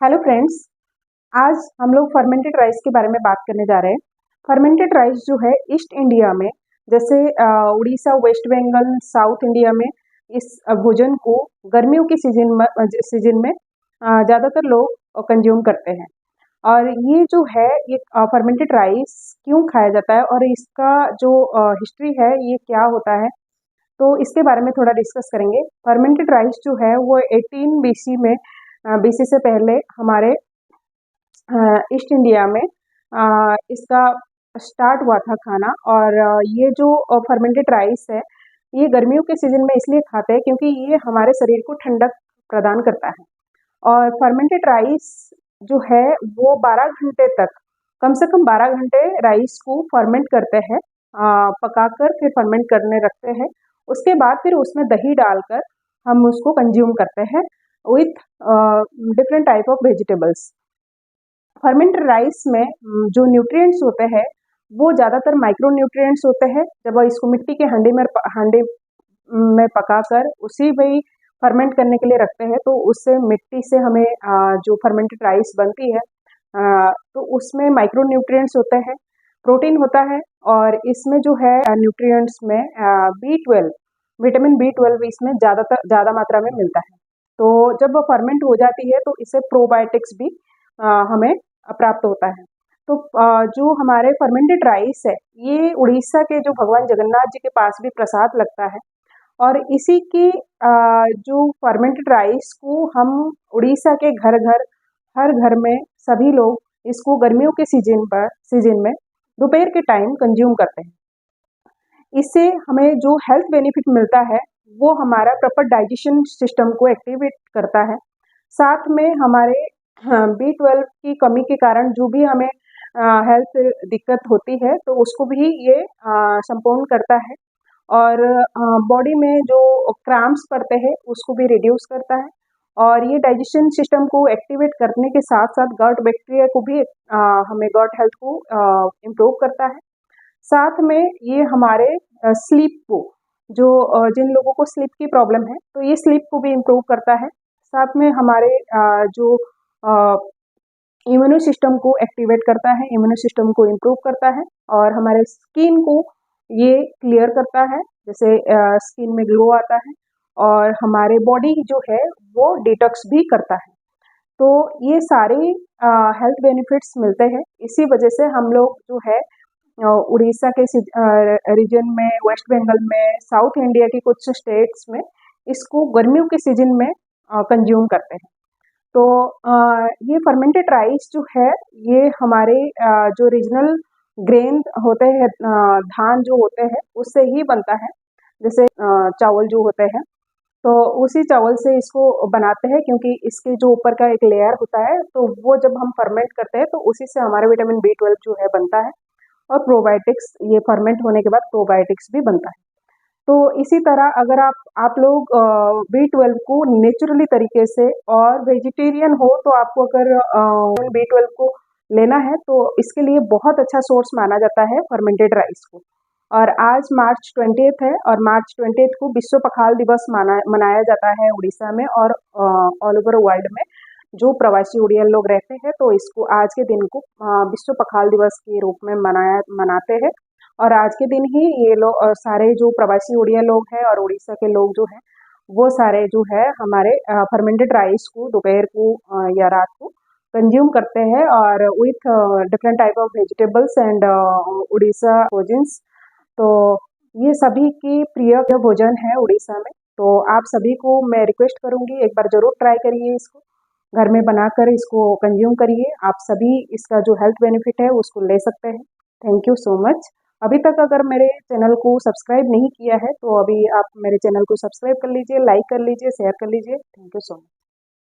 Hello friends, आज हम लोग फर्मेंटेड राइस के बारे में बात करने जा रहे हैं। फर्मेंटेड राइस जो है ईस्ट इंडिया में, जैसे Orissa, West Bengal, South India में इस भोजन को गर्मियों की सीजन में ज़्यादातर लोग कंज्यूम करते हैं। और ये जो है ये फर्मेंटेड राइस क्यों खाया जाता है और इसका जो हिस्ट्री है ये क्या होता है, तो इसके बारे में थोड़ा डिस्कस करेंगे। फर्मेंटेड राइस जो है वो 18 बीसी में, बीसी से पहले हमारे ईस्ट इंडिया में इसका स्टार्ट हुआ था खाना। और ये जो फर्मेंटेड राइस है ये गर्मियों के सीजन में इसलिए खाते हैं क्योंकि ये हमारे शरीर को ठंडक प्रदान करता है। और फर्मेंटेड राइस जो है वो 12 घंटे तक, कम से कम 12 घंटे राइस को फर्मेंट करते हैं, पकाकर फिर फर्मेंट करने रखते हैं। उसके बाद फिर उसमें दही डालकर हम उसको कंज्यूम करते हैं with different type of vegetables. Fermented rice में जो न्यूट्रिएंट्स होते हैं वो ज़्यादातर माइक्रो न्यूट्रिएंट्स होते हैं। जब इसको मिट्टी के हांडी में पकाकर उसी में फर्मेंट करने के लिए रखते हैं तो उससे मिट्टी से हमें जो फर्मेंटेड राइस बनती है तो उसमें माइक्रो न्यूट्रिएंट्स होते हैं, प्रोटीन होता है। और इसमें जो है न्यूट्रिएंट्स में B12, विटामिन B12 इसमें ज़्यादा मात्रा में मिलता है। तो जब वो फर्मेंट हो जाती है तो इससे प्रोबायोटिक्स भी हमें प्राप्त होता है। तो जो हमारे फर्मेंटेड राइस है ये उड़ीसा के जो भगवान जगन्नाथ जी के पास भी प्रसाद लगता है। और इसी की जो फर्मेंटेड राइस को हम उड़ीसा के हर घर में सभी लोग इसको गर्मियों के सीजन में दोपहर के टाइम कंज्यूम करते हैं। इससे हमें जो हेल्थ बेनिफिट मिलता है वो हमारा प्रॉपर डाइजेशन सिस्टम को एक्टिवेट करता है। साथ में हमारे B12 की कमी के कारण जो भी हमें हेल्थ दिक्कत होती है तो उसको भी ये संपूर्ण करता है। और बॉडी में जो क्रैम्प्स पड़ते हैं उसको भी रिड्यूस करता है। और ये डाइजेशन सिस्टम को एक्टिवेट करने के साथ साथ गट बैक्टीरिया को भी हमें गट हेल्थ को इम्प्रूव करता है। साथ में ये हमारे स्लीप को, जो जिन लोगों को स्लीप की प्रॉब्लम है तो ये स्लीप को भी इम्प्रूव करता है। साथ में हमारे जो इम्यूनो सिस्टम को एक्टिवेट करता है, इम्यूनो सिस्टम को इम्प्रूव करता है। और हमारे स्किन को ये क्लियर करता है, जैसे स्किन में ग्लो आता है। और हमारे बॉडी जो है वो डिटॉक्स भी करता है। तो ये सारे हेल्थ बेनिफिट्स मिलते हैं। इसी वजह से हम लोग जो है उड़ीसा के रीजन में, वेस्ट बंगाल में, साउथ इंडिया के कुछ स्टेट्स में इसको गर्मियों के सीजन में कंज्यूम करते हैं। तो ये फर्मेंटेड राइस जो है ये हमारे जो रीजनल ग्रेन होते हैं, धान जो होते हैं उससे ही बनता है। जैसे चावल जो होते हैं तो उसी चावल से इसको बनाते हैं, क्योंकि इसके जो ऊपर का एक लेयर होता है तो वो जब हम फर्मेंट करते हैं तो उसी से हमारा विटामिन B12 जो है बनता है। और प्रोबायोटिक्स, ये फर्मेंट होने के बाद प्रोबायोटिक्स भी बनता है। तो इसी तरह अगर आप लोग B12 को नेचुरली तरीके से, और वेजिटेरियन हो तो आपको अगर B12 को लेना है तो इसके लिए बहुत अच्छा सोर्स माना जाता है फर्मेंटेड राइस को। और आज मार्च 20 है और मार्च 20 को विश्व पखाल दिवस मनाया जाता है उड़ीसा में और ऑल ओवर वर्ल्ड में। जो प्रवासी उड़िया लोग रहते हैं तो इसको आज के दिन को विश्व पखाल दिवस के रूप में मनाते हैं। और आज के दिन ही ये लोग सारे जो प्रवासी उड़िया लोग हैं और उड़ीसा के लोग जो हैं वो सारे जो है हमारे फर्मेंटेड राइस को दोपहर को या रात को कंज्यूम करते हैं, और with different type of vegetables and Orissa भोजन्स। तो ये सभी की प्रिय भोजन है उड़ीसा में। तो आप सभी को मैं रिक्वेस्ट करूंगी एक बार ज़रूर ट्राई करिए, इसको घर में बनाकर इसको कंज्यूम करिए। आप सभी इसका जो हेल्थ बेनिफिट है उसको ले सकते हैं। Thank you so much. अभी तक अगर मेरे चैनल को सब्सक्राइब नहीं किया है तो अभी आप मेरे चैनल को सब्सक्राइब कर लीजिए, लाइक कर लीजिए, शेयर कर लीजिए। Thank you so much.